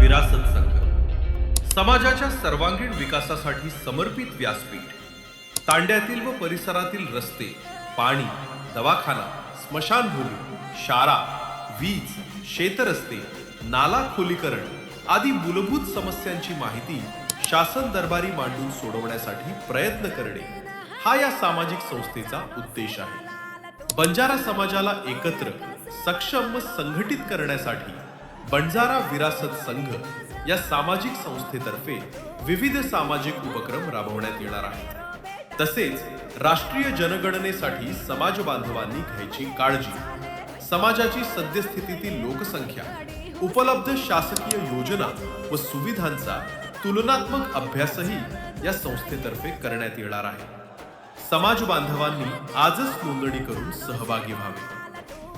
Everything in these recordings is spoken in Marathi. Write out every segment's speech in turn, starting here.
विरासत संघ समाजाच्या सर्वांगीण विकासासाठी समर्पित व्यासपीठ। तांड्यातील व परिसरातील रस्ते, पाणी, दवाखाना, स्मशानभूमी, शाळा, वीज, शेतरस्ते, नाला खोलीकरण आदी मूलभूत समस्यांची माहिती शासन दरबारी मांडून सोडवण्यासाठी प्रयत्न करणे हा या सामाजिक संस्थेचा उद्देश आहे। बंजारा समाजाला एकत्र, सक्षम व संघटित करण्यासाठी बंजारा विरासत संघ या सामाजिक संस्थेतर्फे विविध सामाजिक उपक्रम राबवण्यात येणार आहेत। तसेच राष्ट्रीय जनगणनेसाठी समाज बांधवांनी घ्यायची काळजी, समाजाची सद्यस्थितीतील लोकसंख्या, उपलब्ध शासकीय योजना व सुविधांचा तुलनात्मक अभ्यासही या संस्थेतर्फे करण्यात येणार आहे। समाज बांधवांनी आजच नोंदणी करून सहभागी व्हावे।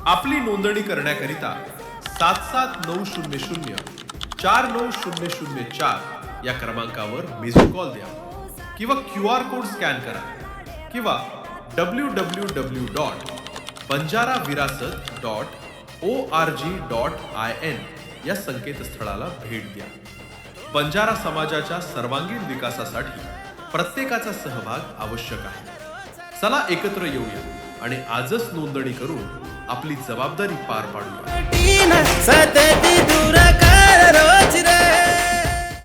आपली नोंदणी करण्याकरिता 7790049004 या क्रमांकावर मिस्ड कॉल द्या किंवा QR कोड स्कॅन करा किंवा www.banjaravirasat.org.in या संकेतस्थळाला भेट द्या। बंजारा समाजाच्या सर्वांगीण विकासासाठी प्रत्येकाचा सहभाग आवश्यक आहे। चला एकत्र येऊया आणि आजच नोंदणी करून आपली जबाबदारी पार पाडूया।